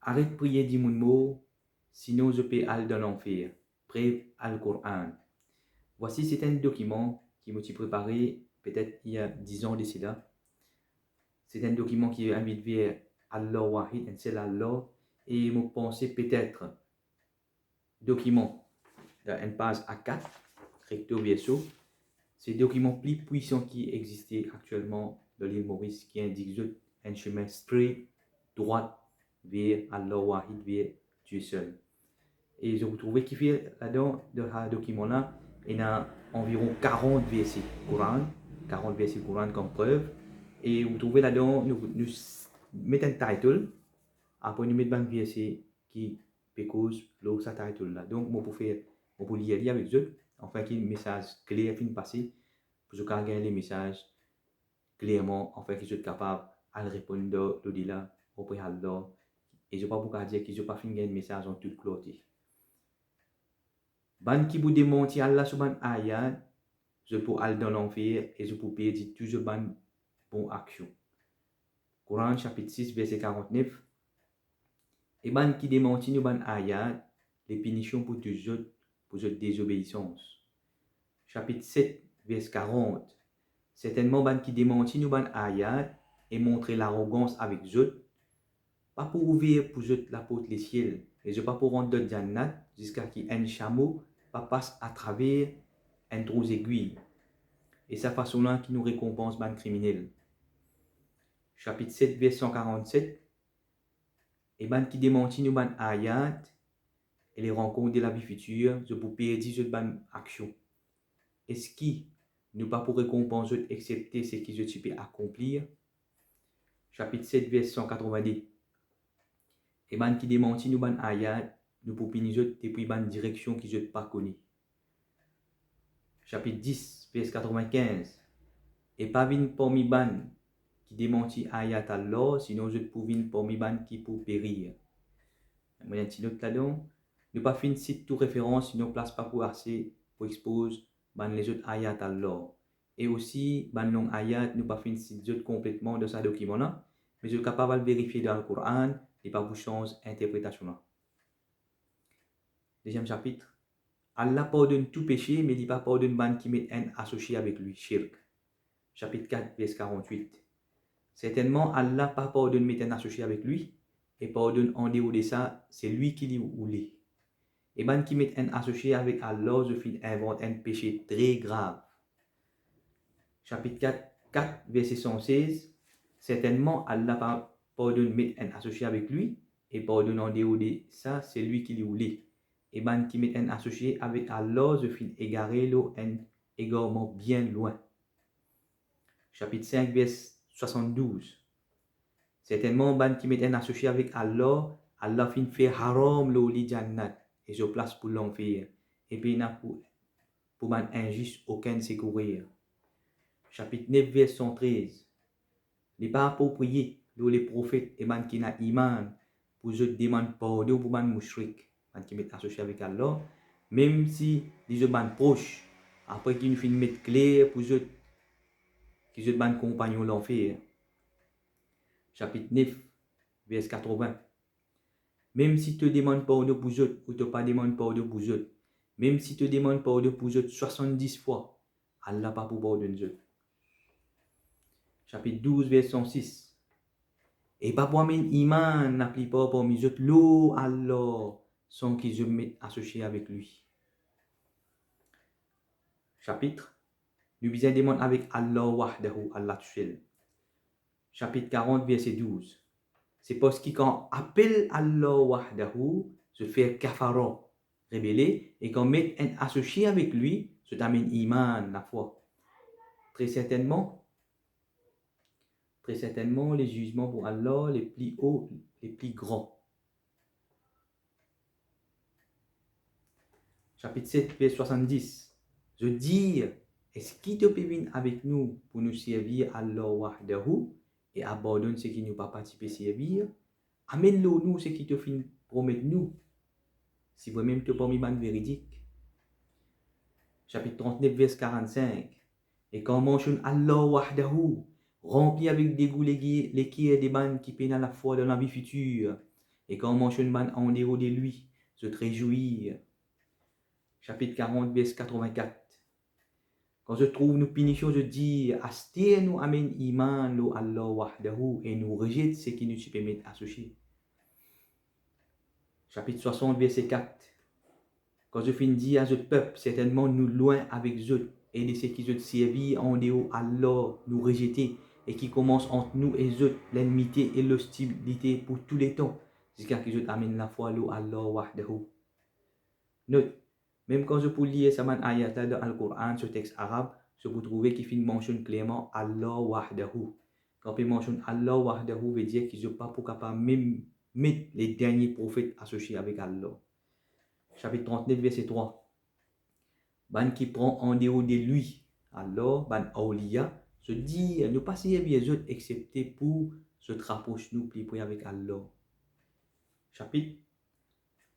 Arrête de prier, dis mon mot, sinon je peux aller dans l'enfer. Bref, Al-Qur'an. Voici c'est un document qui m'a préparé peut-être il y a 10 ans d'ici là. C'est un document qui invite vers Allah Wahid, un seul Allah, et je pensais peut-être document une page A4, recto verso, c'est le document plus puissant qui existait actuellement dans l'île Maurice qui indique un chemin straight, droit vers Allah Wahid, vers Dieu seul. Et je vous trouvais qu'il fait là-dedans, dans ce document-là, il y a environ 40 versets Coran, 40 versets Coran comme preuve. Et vous trouvez là-dedans, nous mettons un title, après nous mettons un verset qui peut cause l'autre title là. Donc, moi pour faire, moi pour lire avec eux, enfin qu'il y ait un message clair fin passer, pour que gagner les messages clairement, enfin qu'ils soient capables de répondre au-delà, auprès d'Allah. Et je ne vais pas vous dire qu'ils n'ont pas fini un message en toute clarté. Ban qui vous démontre Allah sur ban ayat, je peux aller dans l'enfer et je peux perdre toujours ban bon action. Coran chapitre 6 verset 49. Et ban qui démontre nous ban ayat, les punitions pour toute désobéissance. Chapitre 7 verset 40. Certainement ban qui démontre nous ban ayat et montrer l'arrogance avec eux, pas pour ouvrir pour eux la porte les ciels, et je pas pour rendre de Jannat jusqu'à ce qu'un chameau passe à travers un trou aiguille. Et sa façon-là qui nous récompense ban criminel. Chapitre 7, verset 147. Et ban qui démentit nous ban ayat et les rencontres de la vie future, je peux perdre cette ban action. Est-ce qui nous pas pour récompenser accepter ce qui je peux accomplir? Chapitre 7, verset 182. Et ban qui démentit nous ban ayat, nous pour punir depuis ban direction qui je pas connaît. Chapitre 10, verset 95. Et pas vin parmi ban qui démentit ayat Allah, sinon je pour vin parmi ban qui pour périr. Il y a un petit note là-dedans. Ne pas finir site tout référence, sinon place pas pour assez pour exposer ban les autres ayat Allah. Et aussi, ban long ayat, ne pas finir site complètement de ce document-là, mais je suis capable de vérifier dans le Coran et pas vous changer l'interprétation. Deuxième chapitre. Allah pardonne tout péché, mais il ne pas pardonne ban qui met un associé avec lui, shirk. Chapitre 4, verset 48. Certainement, Allah pas pardonne mettre un associé avec lui, et pardonne en dehors de ça, c'est lui qui lui oulé. Et ban qui met un associé avec Allah, je finis invente un péché très grave. Chapitre 4, verset 116. Certainement, Allah pas pardonne mettre un associé avec lui, et pardonne en dehors de ça, c'est lui qui lui oulé. Et ban qui met un associé avec Allah, je finis égaré l'eau, un égarement bien loin. Chapitre 5, verset 72. Certainement, ban qui met un associé avec Allah, Allah fin fait haram l'oli jannat et je place pour l'enfer. Et puis, il n'a pour ban injuste aucun secourir. Chapitre 9, verset 113. Les pas appropriés les prophètes et ban qui n'a iman pour je demande pardon pour ban mouchrik, ban qui met associé avec Allah, même si les ban proche, après qu'il fin mettre clair pour je qui je ban compagnon l'enfer. Chapitre 9, verset 80. Même si tu demandes pardon pour eux ou tu pas demande pardon pour eux, même si tu demandes pardon pour eux 70 fois, Allah pas pour pardonner eux. Chapitre 12, verset 106. Et pas pour amener iman n'applique pas parmi eux l'eau Allah sans qu'ils se mettent associés avec lui. Chapitre, nous besoin demande avec Allah wahdahu, Allah seul. Chapitre 40, verset 12. C'est parce qu'il quand appelle Allah wahdahu, se fait kafara, révéler, et qu'on met un associé avec lui, se t'amène iman, la foi. Très certainement, les jugements pour Allah, les plus hauts, les plus grands. Chapitre 7, verset 70. Je dis, est-ce qui te peut venir avec nous pour nous servir Allah wahdahu et abandonne ce qui nous pas participé servir? Amène-le nous ce qui te fait promettre nous. Si vous-même te pas mis ban véridique. Chapitre 39, verset 45. Et quand on mentionne Allah wahdahu, rempli avec des goûts les qui est des ban qui peinent à la foi dans la vie future, Et quand on mentionne ban en dehors de lui, se réjouir. Chapitre 40, verset 84. Quand je trouve nous punitions, je dis, Astir nous amène iman lo Allah wahdahu et nous rejette ce qui nous permet associer. Chapitre 60, verset 4. Quand je finis dire à ce peuple, certainement nous loin avec eux et de ce qui se servi en dehors Allah nous rejeter et qui commence entre nous et eux l'enmité et l'hostilité pour tous les temps jusqu'à ce que je amène la foi lo Allah wahdahu. Note, même quand je peux lire ça ayat dans le Coran, ce texte arabe, je peux trouver qu'il mentionne clairement Allah wahdahu. Quand il mentionne Allah wahdahu, veut dire qu'ils ne sont pas pour capable même mettre les derniers prophètes associés avec Allah. Chapitre 39, verset 3. Ban qui prend en dehors de lui, Allah, ban awliya, se dit ne pas servir les autres excepté pour se rapprocher nous plus près avec Allah. Chapitre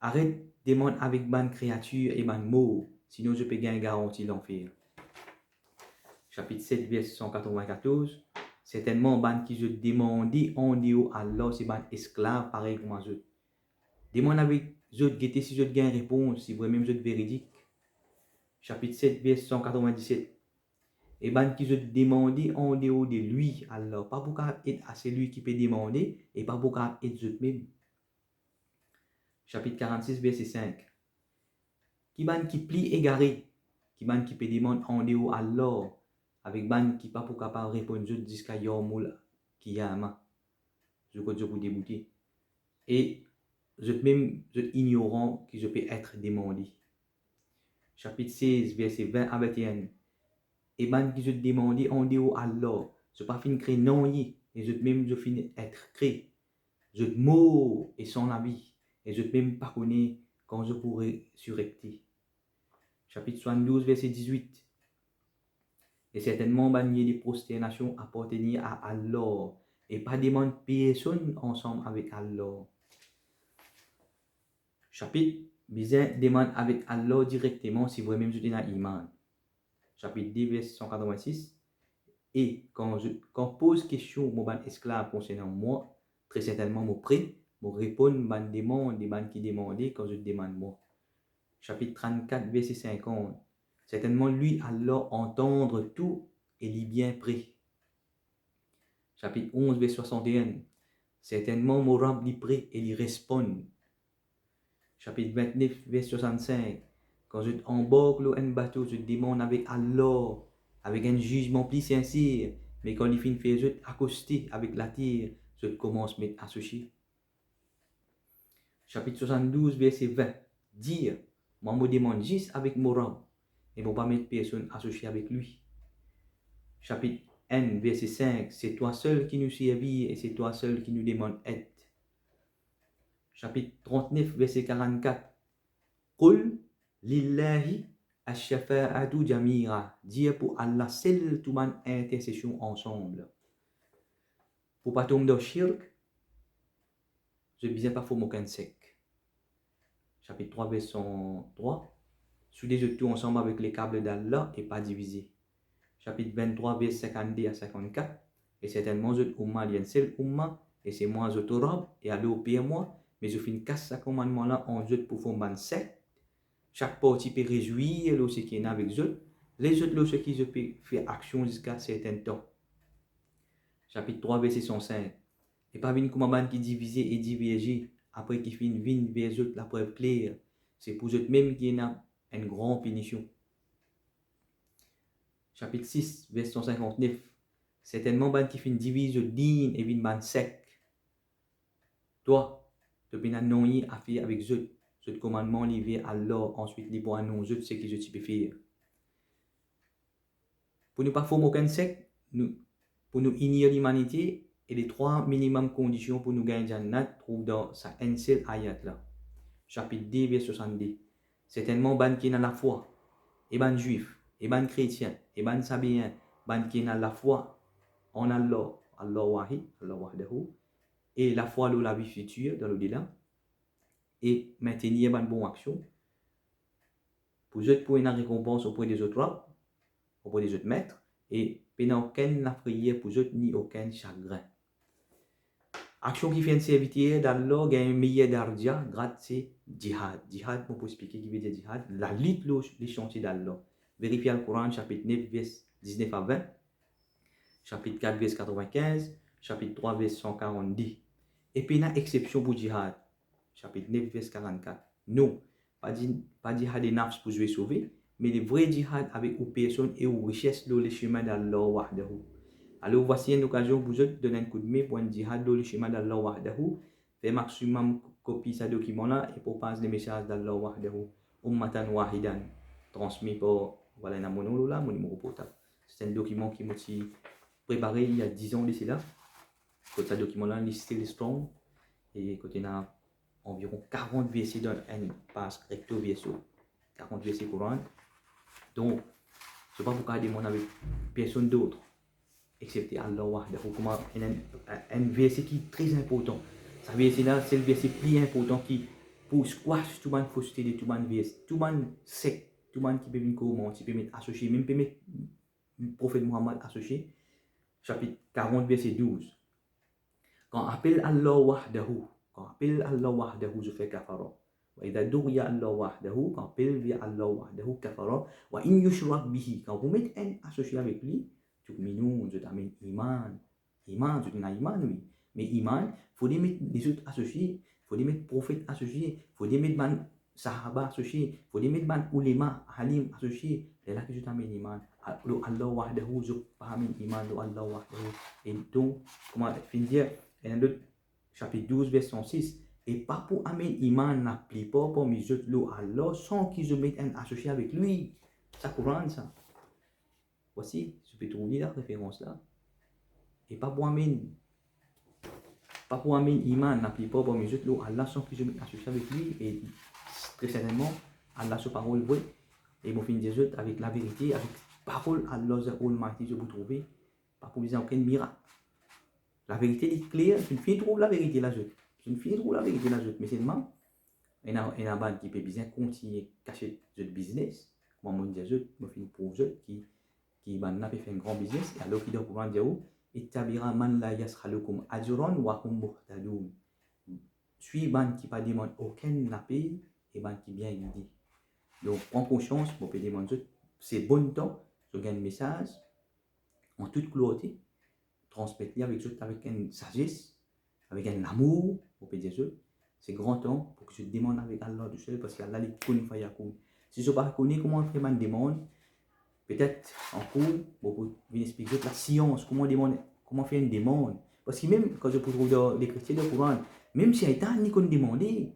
arrête demande avec ban créature et ban mot, sinon je peux gagner garantie l'enfer. Chapitre 7, verset 194. Certainement, ban qui je demandé en dehors Allah, c'est ban esclave pareil comme eux. Demande avec eux, guetter si je gagne réponse, si vraiment je véridique. Chapitre 7, verset 197. Et ban qui je demandé en dehors de lui, Allah, pas pour être à celui qui peut demander, et pas pour être eux-mêmes. Chapitre 46, verset 5. Qui ban qui plie égaré, qui ban qui peut demander en dehors Allah, avec ban qui pas pour capable répondre jusqu'à Yomul Kiyama. Je crois que je vous débouter. Et je même ignorant que je peux être demandé. Chapitre 16, verset 20 à 21. Et ban qui je demandé en dehors Allah, je pas fin créer non et je même je finis être créé. Je mot et son avis, et je même pas connaître quand je pourrai surrecter. Chapitre 72, verset 18. Et certainement, bannier des prosternations appartenir à Allah et pas demander personne ensemble avec Allah. Chapitre, bizarre demande avec Allah directement si vous-même vous êtes dans l'iman. Chapitre 10, verset 186. Et quand pose question mon ban esclave concernant moi, très certainement, mon prêt, mon répondre, ban demande, des ban qui demandent quand je demande moi. Chapitre 34, verset 50. Certainement, lui, Allah, entendre tout et il est bien prêt. Chapitre 11, verset 61. Certainement, mon rab est prêt et il répond. Chapitre 29, verset 65. Quand je embarque un bateau, je demande avec Allah, avec un jugement plus sincère. Mais quand il finit de faire accoster avec la terre, je commence à m'être associé. Chapitre 72, verset 20. Dire, moi me demande juste avec mon rab, et ne pas mettre personne associée avec lui. Chapitre 1, verset 5. C'est toi seul qui nous servis et c'est toi seul qui nous demande aide. Chapitre 39, verset 44. Qul lillahi ash-shafa'atu jamira. Dire pour Allah seul tout man intercession ensemble. Pour pas tomber dans le shirk, je ne disais pas faut aucun sec. Chapitre 3, verset 103. Soudez tout ensemble avec les câbles d'Allah et pas divisé. Chapitre 23, verset 52 à 54. Et certainement, je umma lien seul umma, et c'est moi je te robe, et allez au pire moi, mais je finis casse ce commandement-là en jeu pour faire un secte. Chaque partie peut réjouir ce qui est avec eux, les autres, ce qui je peux faire action jusqu'à un certain temps. Chapitre 3, verset 105. Et pas venir comme un ban qui divisé et divergé, après qui finit vine vers eux la preuve claire. C'est pour eux même qu'il y a une grande punition. Chapitre 6, verset 159. Certainement, ban qui finit divise digne et vine ban sec. Toi, tu peux non à faire avec eux. Ce commandement livré à Allah, ensuite libre à nous autres ce que je peux faire. Pour ne pas faire aucun sec, pour nous ignorer l'humanité, et les trois minimum conditions pour nous gagner Jannat trouvent dans sa un seul ayat là. Chapitre 10, verset 70. Certainement, ban qui n'a la foi, et ban juif, et ban chrétien, et ban sabéen, ban qui n'a la foi en Allah, Allah wahid, Allah wahdahu, et la foi dans la vie future, dans l'au-delà, et maintenir une bonne action, pour eux pour une récompense auprès des autres rabbes, auprès des autres maîtres, et pas aucune la prière pour eux ni aucun chagrin. action qui fait une serviteur d'Allah, gagne un meilleur d'ardia, grâce c'est djihad. Djihad, pour expliquer qui veut dire djihad, la lutte, les chantiers d'Allah. Vérifiez le Coran, chapitre 9, verset 19 à 20, chapitre 4, verset 95, chapitre 3, verset 140. Et puis, il y a une exception pour djihad, chapitre 9, verset 44. Non, pas djihad des nafs pour jouer sauver, mais le vrai djihad avec aux personnes et aux richesses dans le chemin d'Allah wahdahu. Alors voici une occasion pour vous de donner un coup de main pour un djihad dans le chemin d'Allah wahdahu. Fait maximum copie ce document-là et propage les messages d'Allah wahdahu. Ummatan wahidan. Transmis par, voilà, mon numéro portable. C'est un document qui m'a préparé il y a 10 ans d'ici là. Ce document-là, il est still strong. Et côté a environ 40 versets dans un passe recto verso. 40 versets Coran. Donc, je ne sais pas pourquoi demander avec personne d'autre, excepté Allah wahdahu. Un verset qui est très important. Ce verset-là, c'est le verset plus important qui pour squash tout le monde fausseté de tout le monde verset, tout le monde sec, tout le monde qui peut venir comment, qui peut mettre associé, même peut mettre le prophète Muhammad associé. Chapitre 40, verset 12. Quand appelle Allah wahdahu, je fais kafara. وإذا دعي الله وحده, quand appelle via Allah wahdahu kafara, wa in yushrak bihi, quand vous mettez un associé avec lui, tu'minun, je t'amène iman. Iman, je t'amène iman, oui. Mais iman, il faut mettre les autres associés, il faut mettre prophètes associés, il faut mettre man sahaba associés, il faut mettre man ulema, halim associés. C'est là que je t'amène iman. Allah wahdahu, je t'amène iman, Allah wahdahu. Et donc, comment finir? Et dans le chapitre 12, verset 106, et pas pour amener iman n'applique pas pour mes autres lots Allah sans qu'ils se mettent un associé avec lui. Ça courant ça. Voici, je peux trouver la référence là. Et pas pour amener iman n'applique pas pour mes autres lots Allah sans qu'ils se mettent associé avec lui. Et très certainement, Allah se parole vraie. Et mon fin des autres avec la vérité, avec parole Allah the Almighty, je vous trouver. Pas pour dire aucun miracle. La vérité est claire, une fille trouve la vérité là, une fille trouve la vérité là, mais c'est demain. Il y a un bande qui peut bien continuer à cacher le business. Moi, je dis, je fais pour eux qui a fait un grand business. Et alors, il doit pouvoir dire, Ittabira man la yashalukum ajron wa hum muhtadoun. Suis bande qui pas demande aucun appel et bande qui bien dit. Donc, prends conscience, pour peut demander, c'est bon temps, je gagne un message en toute clarté. Transmettre avec une sagesse, avec un amour, pour dire ça. C'est grand temps pour que je demande avec Allah du seul, parce qu'Allah est kun fayakoun. Si je ne sais pas comment faire ma demande, peut-être en cours, pour expliquer la science, comment faire une demande. Parce que même quand je trouve dans les chrétiens de Coran, même si Aïtan n'y qu'on demandé,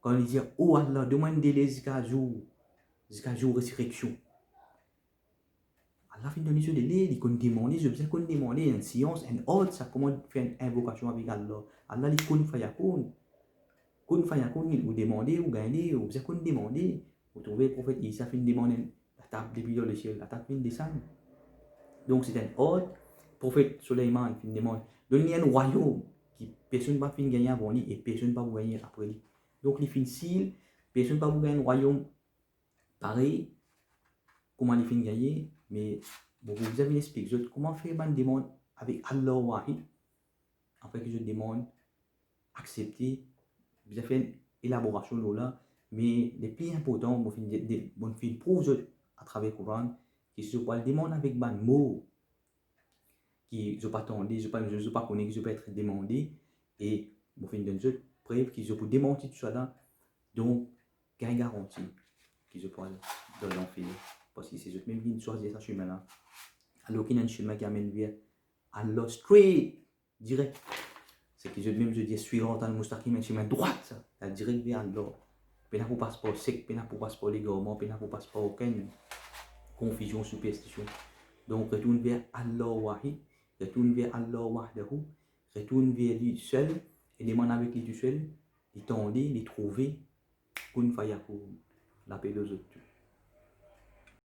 quand il dit, oh Allah, demandez-les jusqu'à jour résurrection. Allah fait donner ce délai, il compte demander, je besoin qu'on demande une science, une autre, ça comment faire une invocation avec Allah. Allah il kun fayakoun. Kun fayakoun, il vous demander, vous gagnez, vous besoin qu'on demander. Vous trouvez le prophète Isa fait une demande, la table depuis le ciel, la table vient descendre. Donc c'est un autre, prophète Suleiman fait une demande. Donc il y a un royaume qui personne ne va finir gagner avant lui et personne ne va vous gagner après lui. Donc il fait une personne ne va vous gagner un royaume pareil, comment il finit gagner. Mais bon, vous avez expliqué comment faire une demande avec Allah Wahid. Après que je demande, accepter, vous avez fait une élaboration là. Mais le plus important, vous faites prouve à travers le Coran, que je peux demander avec un mot qui je ne pas attendre, je ne pas connaître, que je peux être demandé. Et vous faites une preuve que je peux démentir tout ça là. Donc, il y a une garantie que je peux dans l'enfer. Parce que c'est juste même qui choisit ce chemin-là. Alors qu'il y a un chemin qui amène vers Allah straight, direct. C'est que je dis suivant dans le mustaqim, un chemin droit, ça, direct vers Allah. Pena pour passeport sec, pena pour passeport légalement, pena pour passeport aucune confusion, superstition. Donc retourne vers Allah wahid, retourne vers Allah wahdahu, retourne vers lui seul et demande avec lui tout seul, les tendre, les trouver, kun fayakoun, la paix des autres.